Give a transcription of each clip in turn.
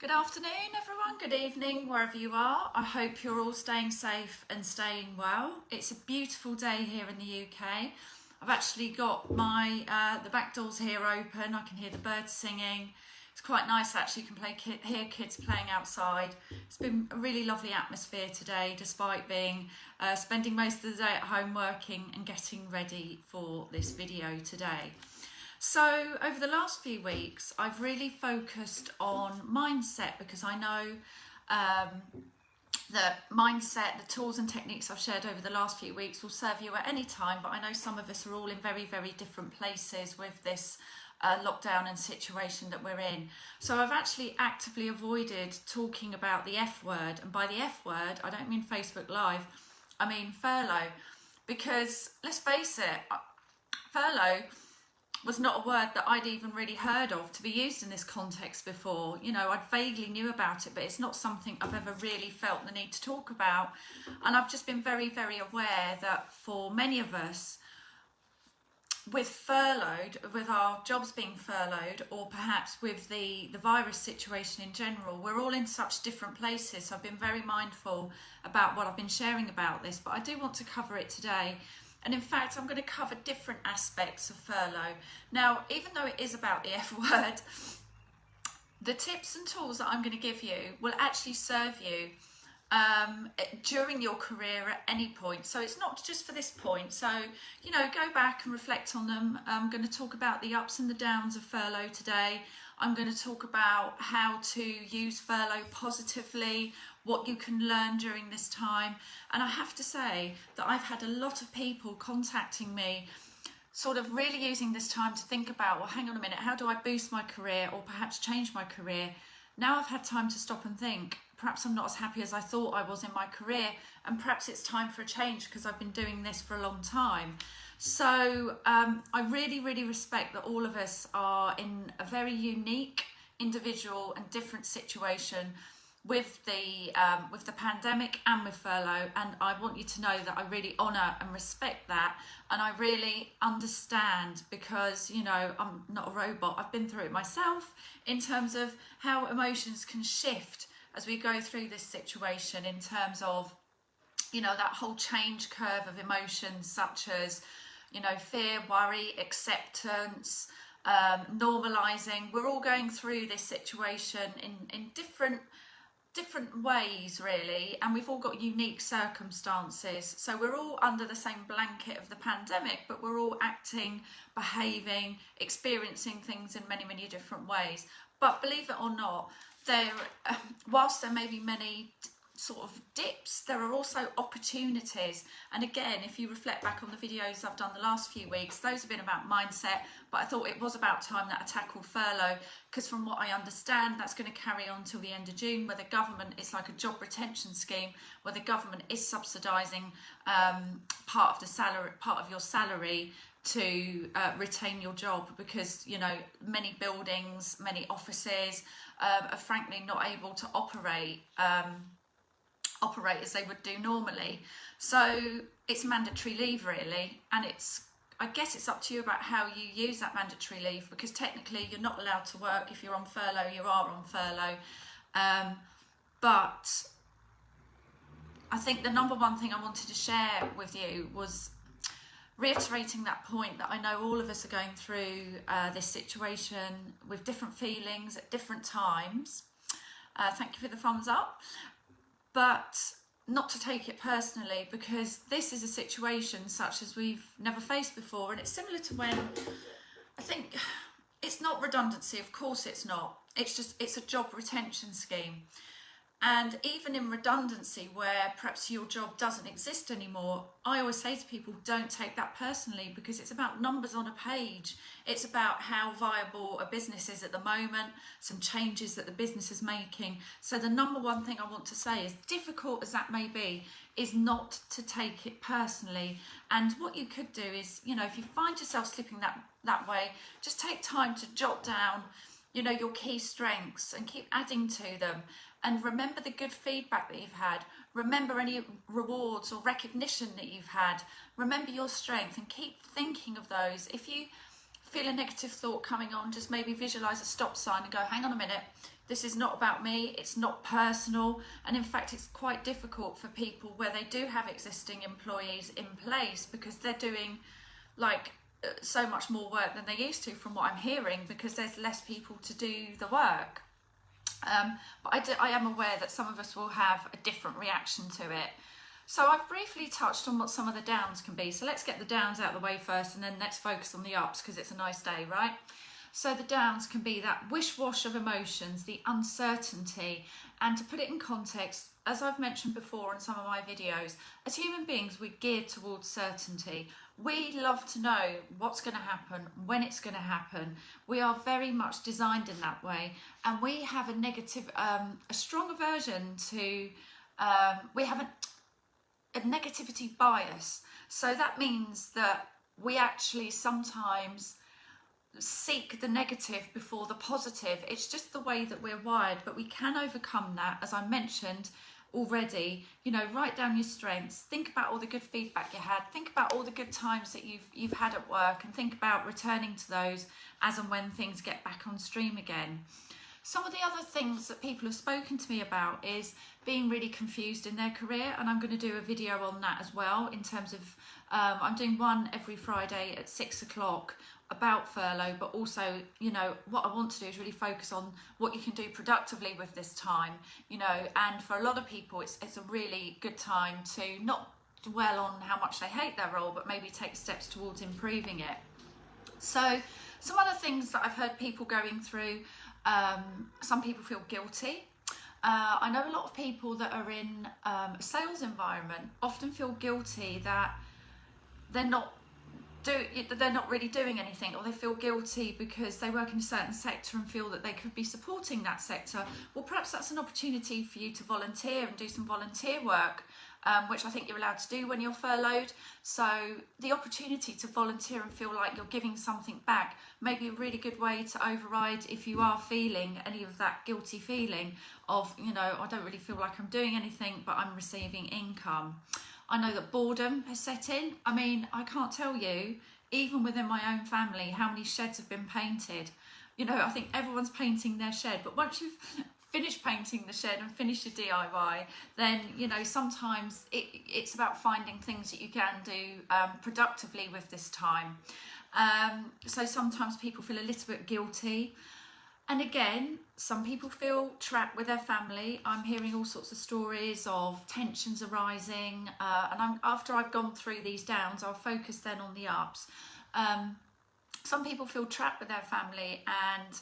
Good afternoon, everyone. Good evening, wherever you are. I hope you're all staying safe and staying well. It's a beautiful day here in the UK. I've actually got my the back doors here open. I can hear the birds singing. It's quite nice actually. You can hear kids playing outside. It's been a really lovely atmosphere today, despite being spending most of the day at home working and getting ready for this video today. So over the last few weeks, I've really focused on mindset because I know the mindset, the tools and techniques I've shared over the last few weeks will serve you at any time, but I know some of us are all in very, very different places with this lockdown and situation that we're in. So I've actually actively avoided talking about the F word, and by the F word, I don't mean Facebook Live, I mean furlough, because let's face it, furlough was not a word that I'd even really heard of to be used in this context before. You know, I'd vaguely knew about it, but it's not something I've ever really felt the need to talk about. And I've just been very, very aware that for many of us, with furloughed, with our jobs being furloughed, or perhaps with the virus situation in general, we're all in such different places. So I've been very mindful about what I've been sharing about this, but I do want to cover it today. And in fact, I'm going to cover different aspects of furlough. Now, even though it is about the F word, the tips and tools that I'm going to give you will actually serve you during your career at any point. So it's not just for this point. So, you know, go back and reflect on them. I'm going to talk about the ups and the downs of furlough today. I'm going to talk about how to use furlough positively, what you can learn during this time. And I have to say that I've had a lot of people contacting me, sort of really using this time to think about, well, hang on a minute, how do I boost my career or perhaps change my career? Now I've had time to stop and think, perhaps I'm not as happy as I thought I was in my career, and perhaps it's time for a change because I've been doing this for a long time. So I really, really respect that all of us are in a very unique, individual and different situation with the pandemic and with furlough, and I want you to know that I really honour and respect that, and I really understand, because, you know, I'm not a robot. I've been through it myself in terms of how emotions can shift as we go through this situation, in terms of, you know, that whole change curve of emotions such as, you know, fear, worry, acceptance, normalising. We're all going through this situation in different ways, really, and we've all got unique circumstances. So we're all under the same blanket of the pandemic, but we're all acting, behaving, experiencing things in many, many different ways. But believe it or not, whilst there may be many sort of dips, there are also opportunities. And again, if you reflect back on the videos I've done the last few weeks, those have been about mindset, but I thought it was about time that I tackled furlough, because from what I understand, that's going to carry on till the end of June, where the government, it's like a job retention scheme where the government is subsidising part of your salary to retain your job, because, you know, many buildings, many offices are frankly not able to operate as they would do normally. So it's mandatory leave, really, and I guess it's up to you about how you use that mandatory leave, because technically you're not allowed to work. If you're on furlough, you are on furlough, but I think the number one thing I wanted to share with you was reiterating that point that I know all of us are going through this situation with different feelings at different times. Thank you for the thumbs up. But not to take it personally, because this is a situation such as we've never faced before. And it's similar to when, I think, it's not redundancy, of course it's not. It's just, it's a job retention scheme. And even in redundancy, where perhaps your job doesn't exist anymore, I always say to people, don't take that personally, because it's about numbers on a page. It's about how viable a business is at the moment, some changes that the business is making. So the number one thing I want to say, as difficult as that may be, is not to take it personally. And what you could do is, you know, if you find yourself slipping that way, just take time to jot down, you know, your key strengths and keep adding to them. And remember the good feedback that you've had. Remember any rewards or recognition that you've had. Remember your strength and keep thinking of those. If you feel a negative thought coming on, just maybe visualize a stop sign and go, hang on a minute, this is not about me, it's not personal. And in fact, it's quite difficult for people where they do have existing employees in place, because they're doing like so much more work than they used to, from what I'm hearing, because there's less people to do the work. But I am aware that some of us will have a different reaction to it. So I've briefly touched on what some of the downs can be. So let's get the downs out of the way first, and then let's focus on the ups, because it's a nice day, right? So the downs can be that wish-wash of emotions, the uncertainty. And to put it in context, as I've mentioned before in some of my videos, as human beings, we're geared towards certainty. We love to know what's going to happen, when it's going to happen. We are very much designed in that way. And we have a negative, a strong aversion to, we have a negativity bias. So that means that we actually sometimes seek the negative before the positive. It's just the way that we're wired, but we can overcome that, as I mentioned already. You know, write down your strengths, think about all the good feedback you had, think about all the good times that you've had at work, and think about returning to those as and when things get back on stream again. Some of the other things that people have spoken to me about is being really confused in their career, and I'm going to do a video on that as well, in terms of, I'm doing one every Friday at 6 o'clock about furlough, but also, you know, what I want to do is really focus on what you can do productively with this time, you know. And for a lot of people, it's a really good time to not dwell on how much they hate their role, but maybe take steps towards improving it. So some other things that I've heard people going through, some people feel guilty. I know a lot of people that are in a sales environment often feel guilty that they're not really doing anything, or they feel guilty because they work in a certain sector and feel that they could be supporting that sector. Well, perhaps that's an opportunity for you to volunteer and do some volunteer work, which I think you're allowed to do when you're furloughed. So the opportunity to volunteer and feel like you're giving something back may be a really good way to override if you are feeling any of that guilty feeling of, you know, I don't really feel like I'm doing anything, but I'm receiving income. I know that boredom has set in. I mean, I can't tell you, even within my own family, how many sheds have been painted. You know, I think everyone's painting their shed, but once you've finished painting the shed and finished your DIY, then, you know, sometimes it's about finding things that you can do productively with this time. So sometimes people feel a little bit guilty. And again, some people feel trapped with their family. I'm hearing all sorts of stories of tensions arising, and after I've gone through these downs, I'll focus then on the ups. Some people feel trapped with their family, and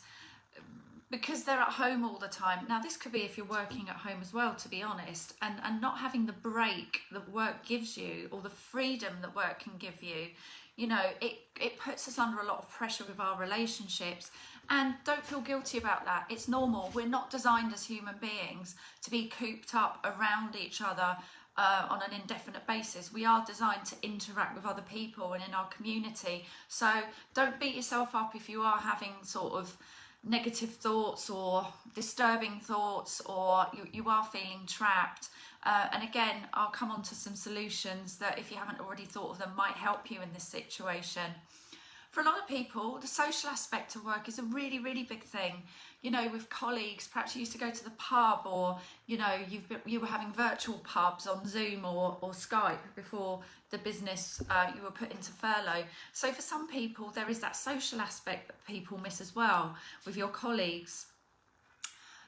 because they're at home all the time. Now, this could be if you're working at home as well, to be honest, and not having the break that work gives you, or the freedom that work can give you. You know, it puts us under a lot of pressure with our relationships. And don't feel guilty about that. It's normal. We're not designed as human beings to be cooped up around each other on an indefinite basis. We are designed to interact with other people and in our community. So don't beat yourself up if you are having sort of negative thoughts or disturbing thoughts, or you are feeling trapped. And again, I'll come on to some solutions that, if you haven't already thought of them, might help you in this situation. For a lot of people, the social aspect of work is a really, really big thing. You know, with colleagues, perhaps you used to go to the pub, or, you know, you were having virtual pubs on Zoom or Skype before the business you were put into furlough. So for some people, there is that social aspect that people miss as well with your colleagues.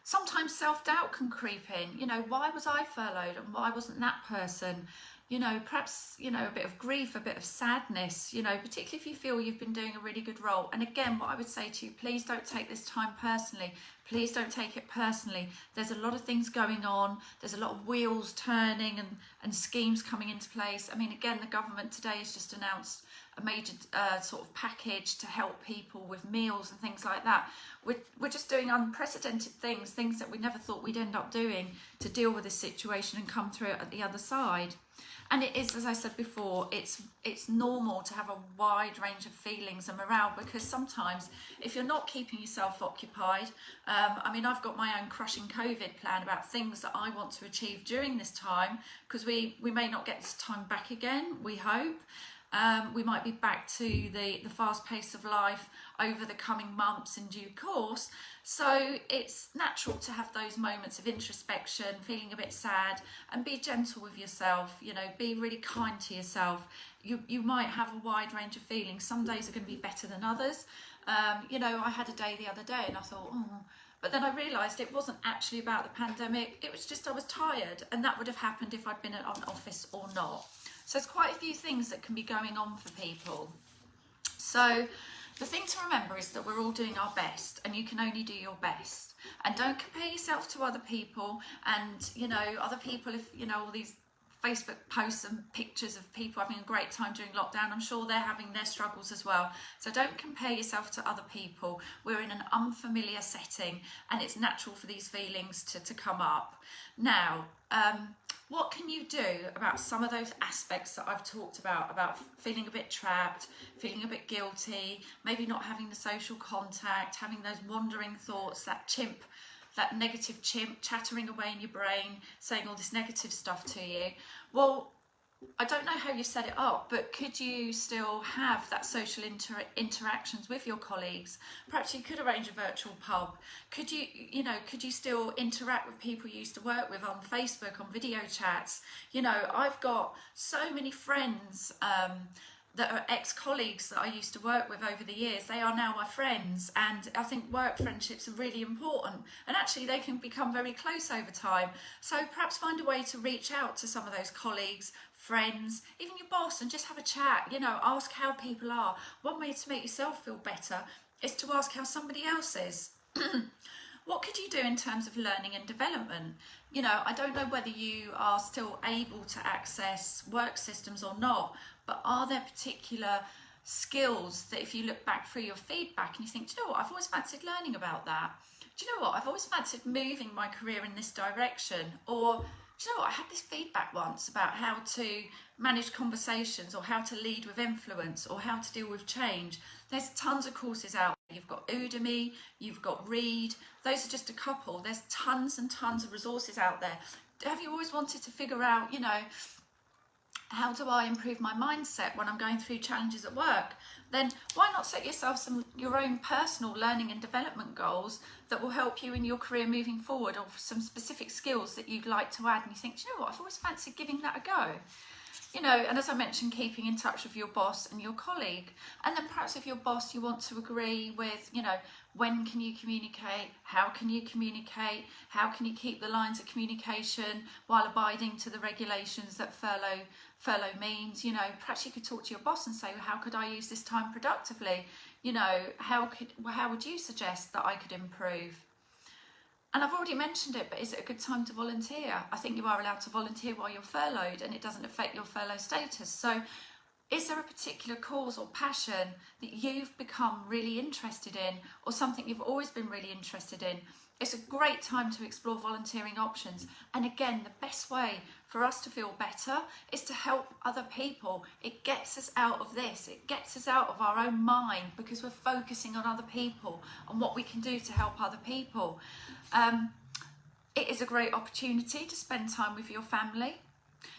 Sometimes self-doubt can creep in. You know, why was I furloughed and why wasn't that person? You know, perhaps, you know, a bit of grief, a bit of sadness, you know, particularly if you feel you've been doing a really good role. And again, what I would say to you, please don't take this time personally. Please don't take it personally. There's a lot of things going on. There's a lot of wheels turning and schemes coming into place. I mean, again, the government today has just announced a major sort of package to help people with meals and things like that. We're just doing unprecedented things that we never thought we'd end up doing to deal with this situation and come through it at the other side. And it is, as I said before, it's normal to have a wide range of feelings and morale, because sometimes if you're not keeping yourself occupied, I mean, I've got my own crushing COVID plan about things that I want to achieve during this time, because we may not get this time back again, we hope. We might be back to the fast pace of life over the coming months in due course. So it's natural to have those moments of introspection, feeling a bit sad, and be gentle with yourself, you know, be really kind to yourself. You might have a wide range of feelings. Some days are going to be better than others. You know, I had a day the other day and I thought, oh, but then I realised it wasn't actually about the pandemic. It was just I was tired, and that would have happened if I'd been at an office or not. So there's quite a few things that can be going on for people. So the thing to remember is that we're all doing our best, and you can only do your best. And don't compare yourself to other people. And, you know, other people, if, you know, all these Facebook posts and pictures of people having a great time during lockdown, I'm sure they're having their struggles as well. So don't compare yourself to other people. We're in an unfamiliar setting, and it's natural for these feelings to come up. Now, what can you do about some of those aspects that I've talked about feeling a bit trapped, feeling a bit guilty, maybe not having the social contact, having those wandering thoughts, that negative chimp chattering away in your brain, saying all this negative stuff to you? Well, I don't know how you set it up, but could you still have that social interactions with your colleagues? Perhaps you could arrange a virtual pub. Could you still interact with people you used to work with on Facebook, on video chats? You know, I've got so many friends that are ex-colleagues that I used to work with over the years. They are now my friends, and I think work friendships are really important, and actually they can become very close over time. So perhaps find a way to reach out to some of those colleagues, friends, even your boss, and just have a chat. You know, ask how people are. One way to make yourself feel better is to ask how somebody else is. What could you do in terms of learning and development? You know, I don't know whether you are still able to access work systems or not, but are there particular skills that if you look back through your feedback and you think, do you know what, I've always fancied learning about that. Do you know what, I've always fancied moving my career in this direction. Or, do you know what, I had this feedback once about how to manage conversations, or how to lead with influence, or how to deal with change. There's tons of courses out there. You've got Udemy, you've got Read. Those are just a couple. There's tons and tons of resources out there. Have you always wanted to figure out, you know, how do I improve my mindset when I'm going through challenges at work? Then why not set yourself your own personal learning and development goals that will help you in your career moving forward, or some specific skills that you'd like to add, and you think, do you know what, I've always fancied giving that a go. You know, and as I mentioned, keeping in touch with your boss and your colleague. And then perhaps if your boss, you want to agree with, you know, when can you communicate? How can you communicate? How can you keep the lines of communication while abiding to the regulations that furlough means? You know, perhaps you could talk to your boss and say, well, how could I use this time productively? You know, how would you suggest that I could improve? And I've already mentioned it, but is it a good time to volunteer? I think you are allowed to volunteer while you're furloughed, and it doesn't affect your furlough status. So is there a particular cause or passion that you've become really interested in, or something you've always been really interested in? It's a great time to explore volunteering options. And again, the best way for us to feel better is to help other people. It gets us out of this. It gets us out of our own mind, because we're focusing on other people and what we can do to help other people. It is a great opportunity to spend time with your family.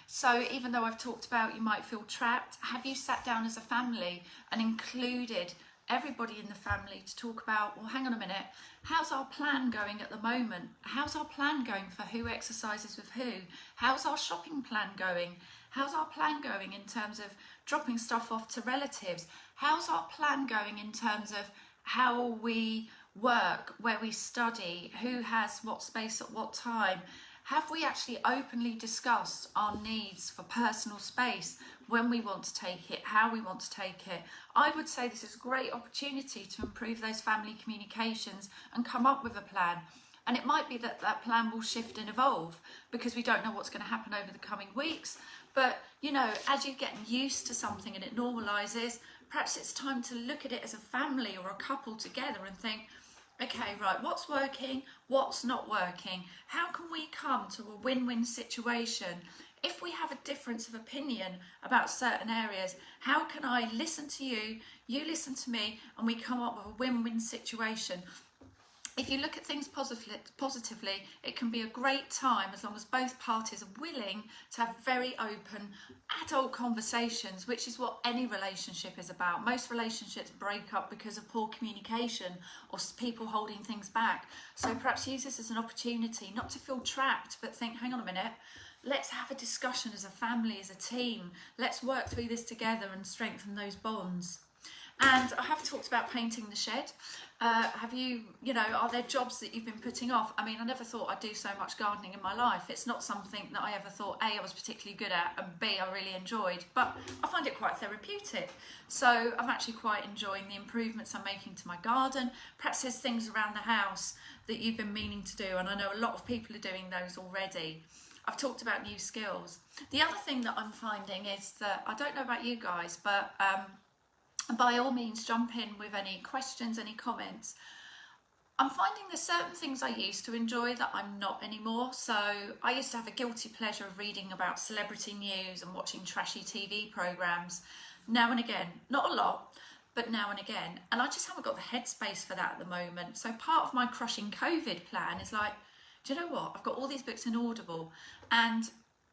So even though I've talked about you might feel trapped, have you sat down as a family and included everybody in the family to talk about, well, hang on a minute, how's our plan going at the moment? How's our plan going for who exercises with who? How's our shopping plan going? How's our plan going in terms of dropping stuff off to relatives? How's our plan going in terms of how we work, where we study, who has what space at what time? Have we actually openly discussed our needs for personal space, when we want to take it, how we want to take it? I would say this is a great opportunity to improve those family communications and come up with a plan. And it might be that that plan will shift and evolve, because we don't know what's going to happen over the coming weeks. But, you know, as you get used to something and it normalises, perhaps it's time to look at it as a family or a couple together and think, okay, right, what's working, what's not working? How can we come to a win-win situation? If we have a difference of opinion about certain areas, how can I listen to you, you listen to me, and we come up with a win-win situation? if you look at things positively, it can be a great time as long as both parties are willing to have very open adult conversations, which is what any relationship is about. Most relationships break up because of poor communication or people holding things back. So perhaps use this as an opportunity not to feel trapped, but think, hang on a minute, let's have a discussion as a family, as a team. Let's work through this together and strengthen those bonds. And I have talked about painting the shed. Have you, are there jobs that you've been putting off? I mean, I never thought I'd do so much gardening in my life. It's not something that I ever thought, A, I was particularly good at, and B, I really enjoyed. But I find it quite therapeutic. So I'm actually quite enjoying the improvements I'm making to my garden. Perhaps there's things around the house that you've been meaning to do, and I know a lot of people are doing those already. I've talked about new skills. The other thing that I'm finding is that, I don't know about you guys, but by all means jump in with any questions, any comments. I'm finding there's certain things I used to enjoy that I'm not anymore. So I used to have a guilty pleasure of reading about celebrity news and watching trashy TV programmes now and again. Not a lot, but now and again. And I just haven't got the headspace for that at the moment. So part of my crushing COVID plan is like, do you know what? I've got all these books in Audible, and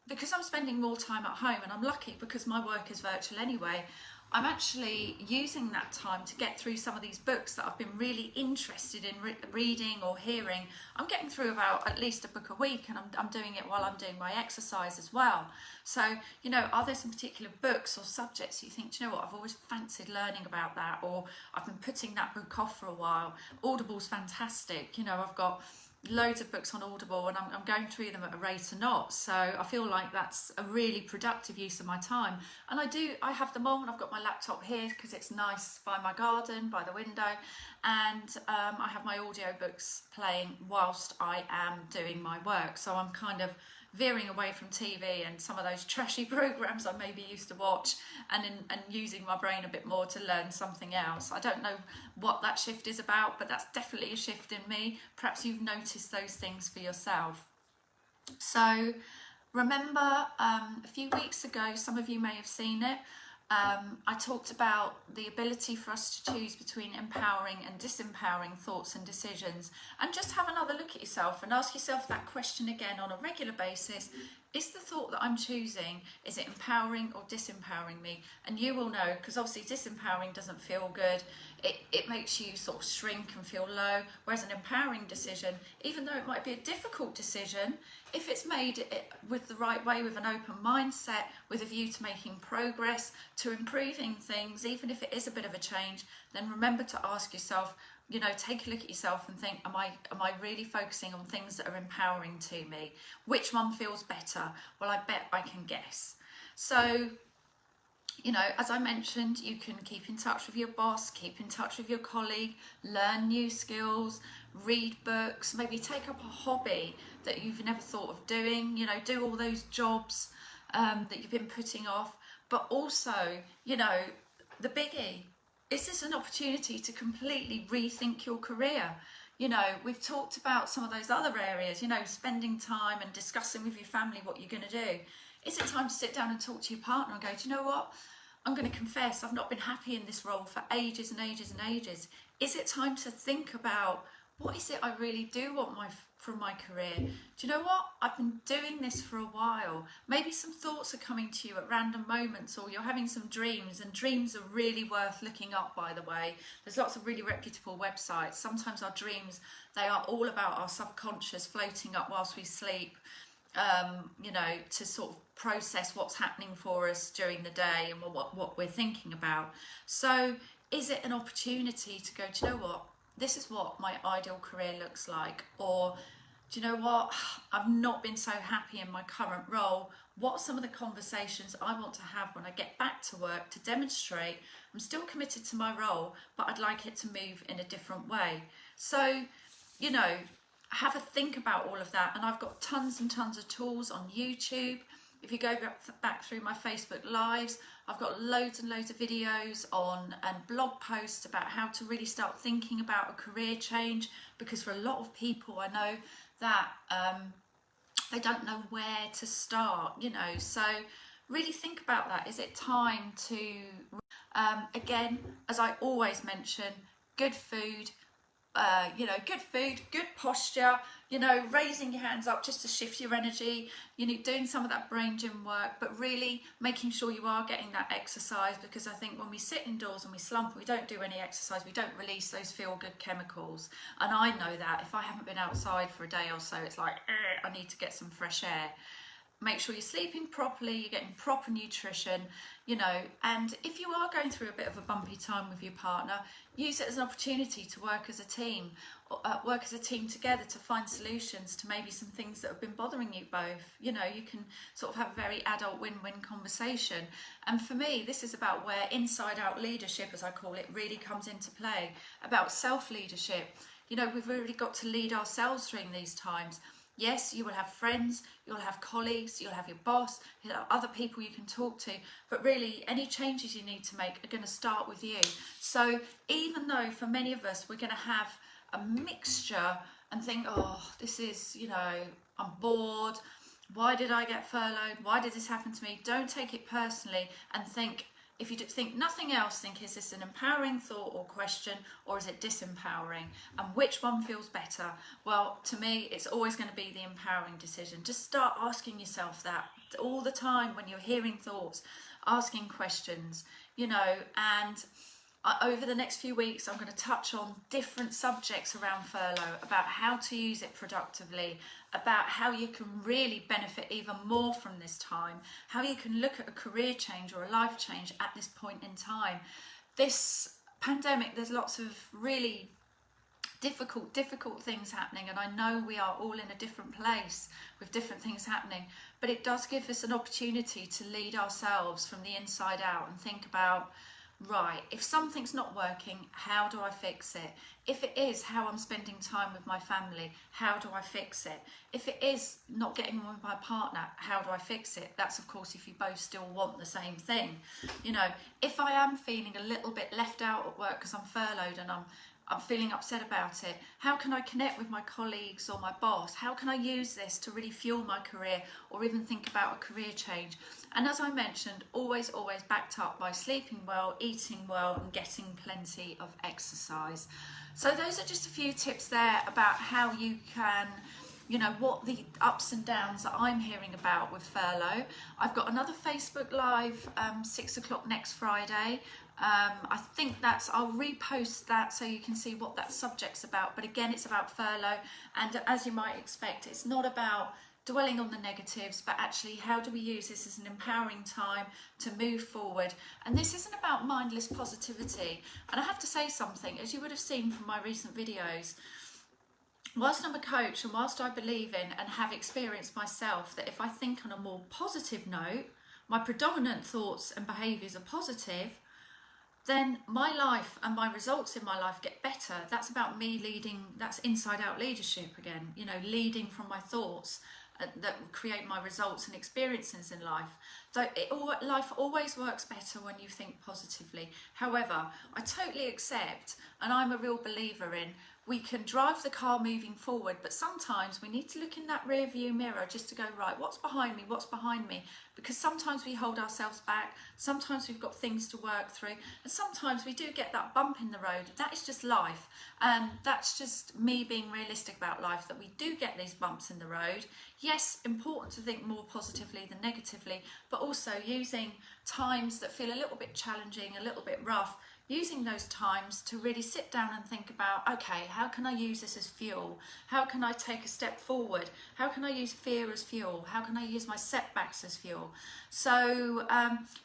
because I'm spending more time at home, and I'm lucky because my work is virtual anyway, I'm actually using that time to get through some of these books that I've been really interested in reading or hearing. I'm getting through about at least a book a week, and I'm doing it while I'm doing my exercise as well. So, are there some particular books or subjects you think, do you know what, I've always fancied learning about that, or I've been putting that book off for a while? Audible's fantastic. I've got loads of books on Audible, and I'm going through them at a rate of knots, so I feel like that's a really productive use of my time. And I have them on. I've got my laptop here because it's nice by my garden, by the window, and I have my audio books playing whilst I am doing my work. So I'm kind of veering away from TV and some of those trashy programs I maybe used to watch, and using my brain a bit more to learn something else. I don't know what that shift is about, but that's definitely a shift in me. Perhaps you've noticed those things for yourself. So remember, a few weeks ago, some of you may have seen it, I talked about the ability for us to choose between empowering and disempowering thoughts and decisions, and just have another look at yourself and ask yourself that question again on a regular basis. Is the thought that I'm choosing, is it empowering or disempowering me? And you will know, because obviously disempowering doesn't feel good. It makes you sort of shrink and feel low, whereas an empowering decision, even though it might be a difficult decision, if it's made with the right way, with an open mindset, with a view to making progress, to improving things, even if it is a bit of a change, then remember to ask yourself, take a look at yourself and think, am I really focusing on things that are empowering to me? Which one feels better? Well, I bet I can guess. So, as I mentioned, you can keep in touch with your boss, keep in touch with your colleague, learn new skills, read books, maybe take up a hobby that you've never thought of doing, do all those jobs that you've been putting off. But also, the biggie, is this an opportunity to completely rethink your career? We've talked about some of those other areas, spending time and discussing with your family what you're going to do. Is it time to sit down and talk to your partner and go, do you know what? I'm going to confess, I've not been happy in this role for ages and ages and ages. Is it time to think about, what is it I really do want from my career? Do you know what? I've been doing this for a while. Maybe some thoughts are coming to you at random moments, or you're having some dreams, and dreams are really worth looking up, by the way. There's lots of really reputable websites. Sometimes our dreams, they are all about our subconscious floating up whilst we sleep, to sort of process what's happening for us during the day and what we're thinking about. So is it an opportunity to go, do you know what? This is what my ideal career looks like. Or, do you know what? I've not been so happy in my current role. What are some of the conversations I want to have when I get back to work to demonstrate I'm still committed to my role, but I'd like it to move in a different way? So, have a think about all of that. And I've got tons and tons of tools on YouTube. If you go back through my Facebook Lives, I've got loads and loads of videos on and blog posts about how to really start thinking about a career change, because for a lot of people, I know that they don't know where to start, so really think about that. Is it time to, again, as I always mention, good food, you know, good food, good posture, you know, raising your hands up just to shift your energy, you know, doing some of that brain gym work, but really making sure you are getting that exercise, because I think when we sit indoors and we slump, we don't do any exercise, we don't release those feel-good chemicals. And I know that if I haven't been outside for a day or so, it's like, I need to get some fresh air. Make sure you're sleeping properly, you're getting proper nutrition, you know, and if you are going through a bit of a bumpy time with your partner, use it as an opportunity to work as a team together to find solutions to maybe some things that have been bothering you both. You know, you can sort of have a very adult win-win conversation. And for me, this is about where inside-out leadership, as I call it, really comes into play, about self-leadership. You know, we've really got to lead ourselves during these times. Yes, you will have friends, you'll have colleagues, you'll have your boss, you'll have other people you can talk to, but really any changes you need to make are going to start with you. So even though for many of us we're going to have a mixture and think, oh, this is, you know, I'm bored, why did I get furloughed, why did this happen to me? Don't take it personally and think, if you think nothing else, think, is this an empowering thought or question, or is it disempowering? And which one feels better? Well, to me, it's always going to be the empowering decision. Just start asking yourself that all the time when you're hearing thoughts, asking questions, you know. And over the next few weeks, I'm going to touch on different subjects around furlough, about how to use it productively, about how you can really benefit even more from this time, how you can look at a career change or a life change at this point in time. This pandemic, there's lots of really difficult things happening, and I know we are all in a different place with different things happening, but it does give us an opportunity to lead ourselves from the inside out and think about, right, if something's not working, how do I fix it? If it is how I'm spending time with my family, how do I fix it? If it is not getting on with my partner, how do I fix it? That's of course if you both still want the same thing. You know, if I am feeling a little bit left out at work because I'm furloughed and I'm feeling upset about it, how can I connect with my colleagues or my boss? How can I use this to really fuel my career, or even think about a career change? And as I mentioned, always backed up by sleeping well, eating well, and getting plenty of exercise. So those are just a few tips there about how you can, you know, what the ups and downs that I'm hearing about with furlough. I've got another Facebook Live 6 o'clock next Friday. I think I'll repost that so you can see what that subject's about. But again, it's about furlough, and as you might expect, it's not about dwelling on the negatives, but actually how do we use this as an empowering time to move forward. And this isn't about mindless positivity. And I have to say something, as you would have seen from my recent videos, whilst I'm a coach and whilst I believe in and have experienced myself that if I think on a more positive note, my predominant thoughts and behaviours are positive, then my life and my results in my life get better. That's about me leading, that's inside out leadership again, you know, leading from my thoughts that create my results and experiences in life. So life always works better when you think positively. However, I totally accept, and I'm a real believer in, we can drive the car moving forward, but sometimes we need to look in that rear view mirror just to go, right, what's behind me, what's behind me? Because sometimes we hold ourselves back, sometimes we've got things to work through, and sometimes we do get that bump in the road. That is just life, and that's just me being realistic about life, that we do get these bumps in the road. Yes, important to think more positively than negatively, but also using times that feel a little bit challenging, a little bit rough, using those times to really sit down and think about, okay, how can I use this as fuel? How can I take a step forward? How can I use fear as fuel? How can I use my setbacks as fuel? So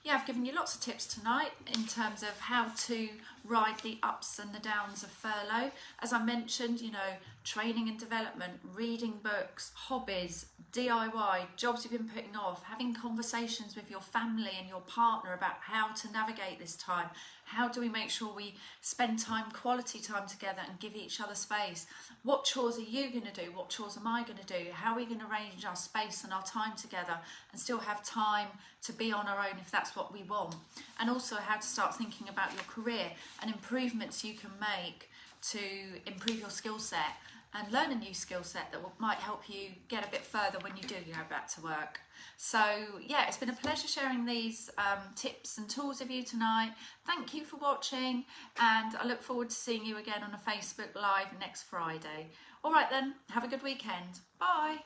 yeah, I've given you lots of tips tonight in terms of how to ride the ups and the downs of furlough. As I mentioned, you know, training and development, reading books, hobbies, DIY, jobs you've been putting off, having conversations with your family and your partner about how to navigate this time. How do we make sure we spend time, quality time together, and give each other space? What chores are you going to do? What chores am I going to do? How are we going to arrange our space and our time together and still have time to be on our own if that's what we want? And also how to start thinking about your career and improvements you can make to improve your skill set. and learn a new skill set that might help you get a bit further when you do go back to work. So yeah, it's been a pleasure sharing these tips and tools with you tonight. Thank you for watching, and I look forward to seeing you again on a Facebook Live next Friday. All right then, have a good weekend. Bye.